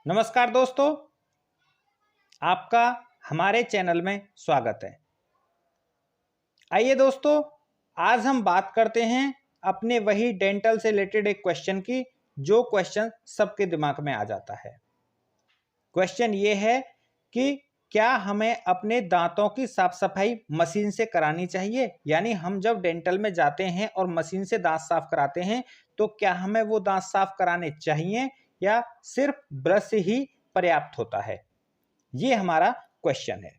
नमस्कार दोस्तों, आपका हमारे चैनल में स्वागत है। आइए दोस्तों, आज हम बात करते हैं अपने वही डेंटल से रिलेटेड एक क्वेश्चन की, जो क्वेश्चन सबके दिमाग में आ जाता है। क्वेश्चन ये है कि क्या हमें अपने दांतों की साफ सफाई मशीन से करानी चाहिए? यानी हम जब डेंटल में जाते हैं और मशीन से दांत साफ कराते हैं, तो क्या हमें वो दांत साफ कराने चाहिए या सिर्फ ब्रश ही पर्याप्त होता है? ये हमारा क्वेश्चन है।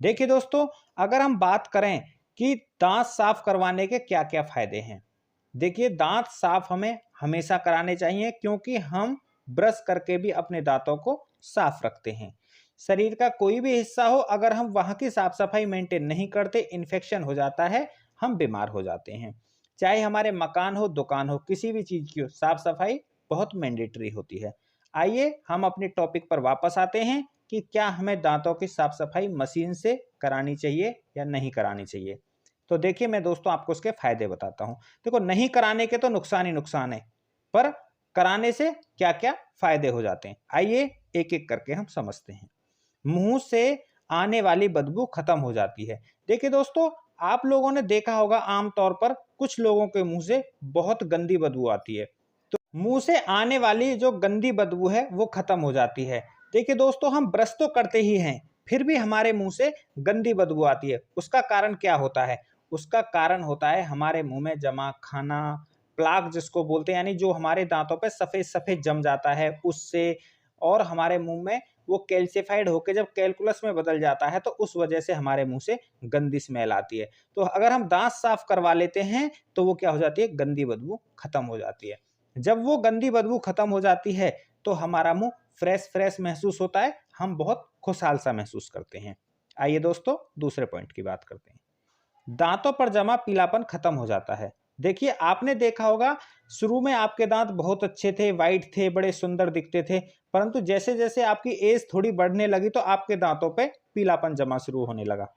देखिए दोस्तों, अगर हम बात करें कि दांत साफ करवाने के क्या क्या फायदे हैं। देखिए, दांत साफ हमें हमेशा कराने चाहिए, क्योंकि हम ब्रश करके भी अपने दांतों को साफ रखते हैं। शरीर का कोई भी हिस्सा हो, अगर हम वहां की साफ सफाई मेंटेन नहीं करते, इन्फेक्शन हो जाता है, हम बीमार हो जाते हैं। चाहे हमारे मकान हो, दुकान हो, किसी भी चीज की हो, साफ सफाई बहुत मैंडेटरी होती है। आइए हम अपने टॉपिक पर वापस आते हैं कि क्या हमें दांतों की साफ सफाई मशीन से करानी चाहिए या नहीं करानी चाहिए। तो देखिए, मैं दोस्तों आपको उसके फायदे बताता हूं। देखो, नहीं कराने के तो नुकसान ही नुकसान है, पर कराने से क्या क्या फायदे हो जाते हैं, आइए एक एक करके हम समझते हैं। मुंह से आने वाली बदबू खत्म हो जाती है। देखिए दोस्तों, आप लोगों ने देखा होगा, आमतौर पर कुछ लोगों के मुंह से बहुत गंदी बदबू आती है, तो मुंह से आने वाली जो गंदी बदबू है वो खत्म हो जाती है। देखिए दोस्तों, हम ब्रश तो करते ही हैं, फिर भी हमारे मुंह से गंदी बदबू आती है। उसका कारण क्या होता है? उसका कारण होता है हमारे मुंह में जमा खाना, प्लाक जिसको बोलते हैं, यानी जो हमारे दांतों पे सफेद सफेद जम जाता है उससे, और हमारे मुंह में वो कैल्सिफाइड होकर जब कैलकुलस में बदल जाता है, तो उस वजह से हमारे मुंह से गंदी स्मेल आती है। तो अगर हम दांत साफ करवा लेते हैं, तो वो क्या हो जाती है, गंदी बदबू खत्म हो जाती है। जब वो गंदी बदबू खत्म हो जाती है, तो हमारा मुंह फ्रेश फ्रेश महसूस होता है, हम बहुत खुशहाल सा महसूस करते हैं। आइए दोस्तों, दूसरे पॉइंट की बात करते हैं। दांतों पर जमा पीलापन खत्म हो जाता है। देखिए, आपने देखा होगा, शुरू में आपके दांत बहुत अच्छे थे, वाइट थे, बड़े सुंदर दिखते थे, परंतु जैसे जैसे आपकी एज थोड़ी बढ़ने लगी, तो आपके दांतों पे पीलापन जमा शुरू होने लगा।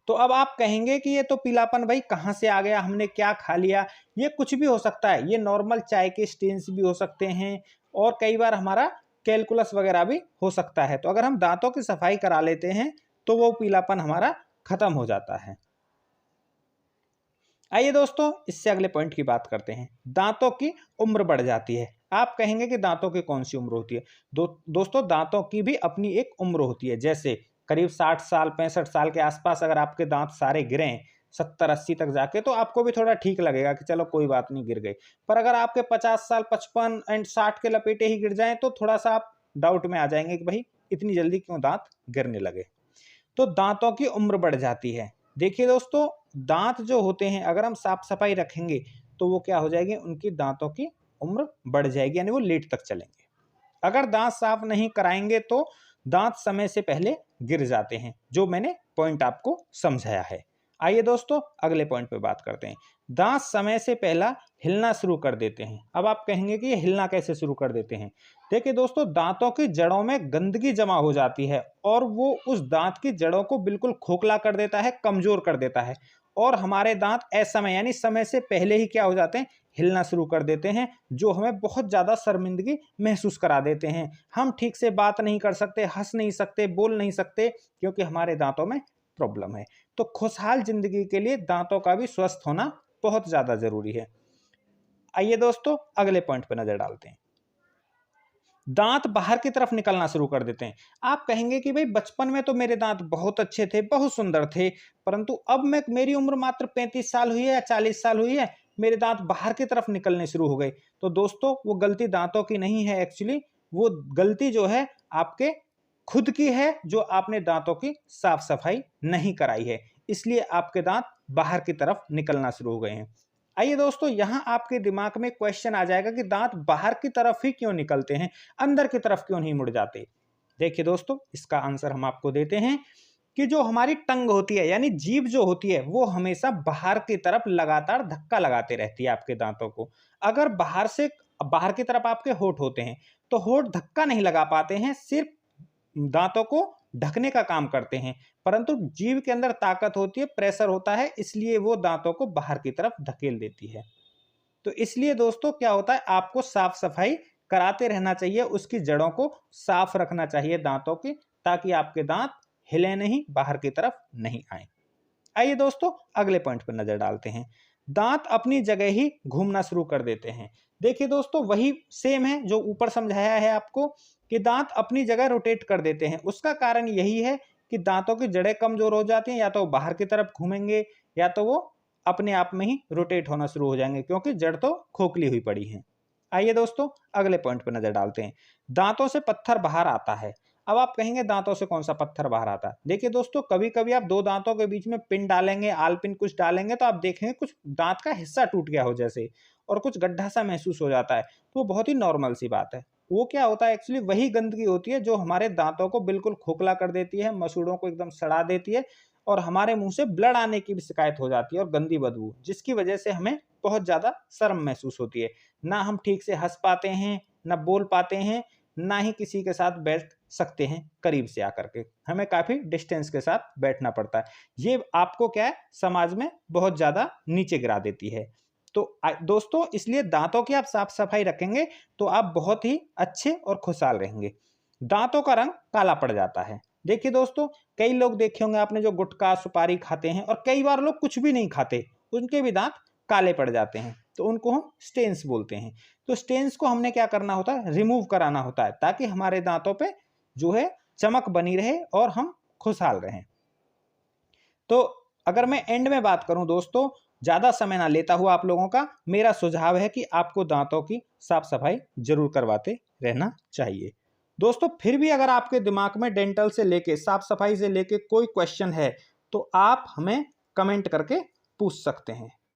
तो अब आप कहेंगे कि ये तो पीलापन भाई कहाँ से आ गया, हमने क्या खा लिया? ये कुछ भी हो सकता है, ये नॉर्मल चाय के स्टेन्स भी हो सकते हैं, और कई बार हमारा कैलकुलस वगैरह भी हो सकता है। तो अगर हम दांतों की सफाई करा लेते हैं, तो वो पीलापन हमारा खत्म हो जाता है। आइए दोस्तों, इससे अगले पॉइंट की बात करते हैं। दांतों की उम्र बढ़ जाती है। आप कहेंगे कि दांतों की कौन सी उम्र होती है? दोस्तों, दांतों की भी अपनी एक उम्र होती है। जैसे करीब 60 साल 65 साल के आसपास अगर आपके दांत सारे गिरें 70-80 तक जाके, तो आपको भी थोड़ा ठीक लगेगा कि चलो कोई बात नहीं, गिर गए। पर अगर आपके 50 साल 55 एंड 60 के लपेटे ही गिर जाएं, तो थोड़ा सा आप डाउट में आ जाएंगे कि भाई इतनी जल्दी क्यों दांत गिरने लगे। तो दांतों की उम्र बढ़ जाती है। देखिए दोस्तों, दांत जो होते हैं, अगर हम साफ सफाई रखेंगे, तो वो क्या हो जाएगी, उनकी दांतों की उम्र बढ़ जाएगी, यानी वो लेट तक चलेंगे। अगर दांत साफ नहीं कराएंगे, तो दांत समय से पहले गिर जाते हैं, जो मैंने पॉइंट आपको समझाया है। आइए दोस्तों, अगले पॉइंट पे बात करते हैं। दांत समय से पहला हिलना शुरू कर देते हैं। अब आप कहेंगे कि ये हिलना कैसे शुरू कर देते हैं? देखिए दोस्तों, दांतों की जड़ों में गंदगी जमा हो जाती है, और वो उस दांत की जड़ों को बिल्कुल खोखला कर देता है, कमजोर कर देता है, और हमारे दांत असमय यानी समय से पहले ही क्या हो जाते हैं, हिलना शुरू कर देते हैं, जो हमें बहुत ज़्यादा शर्मिंदगी महसूस करा देते हैं। हम ठीक से बात नहीं कर सकते, हंस नहीं सकते, बोल नहीं सकते, क्योंकि हमारे दांतों में प्रॉब्लम है। तो खुशहाल जिंदगी के लिए दांतों का भी स्वस्थ होना बहुत ज़्यादा ज़रूरी है। आइए दोस्तों, अगले पॉइंट पर नज़र डालते हैं। दांत बाहर की तरफ निकलना शुरू कर देते हैं। आप कहेंगे कि भाई बचपन में तो मेरे दांत बहुत अच्छे थे, बहुत सुंदर थे, परंतु अब मेरी उम्र मात्र 35 साल हुई है या 40 साल हुई है, मेरे दांत बाहर की तरफ निकलने शुरू हो गए। तो दोस्तों, वो गलती दांतों की नहीं है, एक्चुअली वो गलती जो है आपके खुद की है, जो आपने दांतों की साफ सफाई नहीं कराई है, इसलिए आपके दांत बाहर की तरफ निकलना शुरू हो गए हैं। आइए दोस्तों, यहां आपके दिमाग में क्वेश्चन आ जाएगा कि दांत बाहर की तरफ ही क्यों निकलते हैं, अंदर की तरफ क्यों नहीं मुड़ जाते? देखिए दोस्तों, इसका आंसर हम आपको देते हैं कि जो हमारी टंग होती है, यानी जीभ जो होती है, वो हमेशा बाहर की तरफ लगातार धक्का लगाते रहती है आपके दांतों को। अगर बाहर की तरफ आपके होंठ होते हैं, तो होंठ धक्का नहीं लगा पाते हैं, सिर्फ दांतों को ढकने का काम करते हैं, परंतु जीभ के अंदर ताकत होती है, प्रेशर होता है, इसलिए वो दांतों को बाहर की तरफ धकेल देती है। तो इसलिए दोस्तों क्या होता है, आपको साफ सफाई कराते रहना चाहिए, उसकी जड़ों को साफ रखना चाहिए दांतों की, ताकि आपके दांत हिले नहीं, बाहर की तरफ नहीं आए। आइए दोस्तों अगले पॉइंट पर नजर डालते हैं। दांत अपनी जगह ही घूमना शुरू कर देते हैं। देखिए दोस्तों, वही सेम है जो ऊपर समझाया है आपको कि दांत अपनी जगह रोटेट कर देते हैं। उसका कारण यही है कि दांतों की जड़ें कमजोर हो जाती हैं, या तो बाहर की तरफ घूमेंगे या तो वो अपने आप में ही रोटेट होना शुरू हो जाएंगे, क्योंकि जड़ तो खोखली हुई पड़ी है। आइए दोस्तों अगले पॉइंट पर नजर डालते हैं। दांतों से पत्थर बाहर आता है। अब आप कहेंगे दांतों से कौन सा पत्थर बाहर आता है? देखिए दोस्तों, कभी कभी आप दो दांतों के बीच में पिन डालेंगे, आलपिन कुछ डालेंगे, तो आप देखेंगे कुछ दांत का हिस्सा टूट गया हो जैसे, और कुछ गड्ढा सा महसूस हो जाता है। तो वो बहुत ही नॉर्मल सी बात है। वो क्या होता है, एक्चुअली वही गंदगी होती है जो हमारे दांतों को बिल्कुल खोखला कर देती है, मसूड़ों को एकदम सड़ा देती है, और हमारे मुंह से ब्लड आने की भी शिकायत हो जाती है और गंदी बदबू, जिसकी वजह से हमें बहुत ज्यादा शर्म महसूस होती है। ना हम ठीक से हंस पाते हैं, ना बोल पाते हैं, ना ही किसी के साथ बैठ सकते हैं करीब से आकर के, हमें काफी डिस्टेंस के साथ बैठना पड़ता है। ये आपको क्या है, समाज में बहुत ज्यादा नीचे गिरा देती है। तो दोस्तों, इसलिए दांतों की आप साफ सफाई रखेंगे तो आप बहुत ही अच्छे और खुशहाल रहेंगे। दांतों का रंग काला पड़ जाता है। देखिए दोस्तों, कई लोग देखे होंगे आपने जो गुटखा सुपारी खाते हैं, और कई बार लोग कुछ भी नहीं खाते, उनके भी दांत काले पड़ जाते हैं, तो उनको हम स्टेन्स बोलते हैं। तो स्टेन्स को हमने क्या करना होता है, रिमूव कराना होता है, ताकि हमारे दांतों पे जो है चमक बनी रहे और हम खुशहाल रहें। तो अगर मैं एंड में बात करूं दोस्तों, ज्यादा समय ना लेता हुआ आप लोगों का, मेरा सुझाव है कि आपको दांतों की साफ सफाई जरूर करवाते रहना चाहिए। दोस्तों, फिर भी अगर आपके दिमाग में डेंटल से लेके, साफ सफाई से लेके कोई क्वेश्चन है, तो आप हमें कमेंट करके पूछ सकते हैं।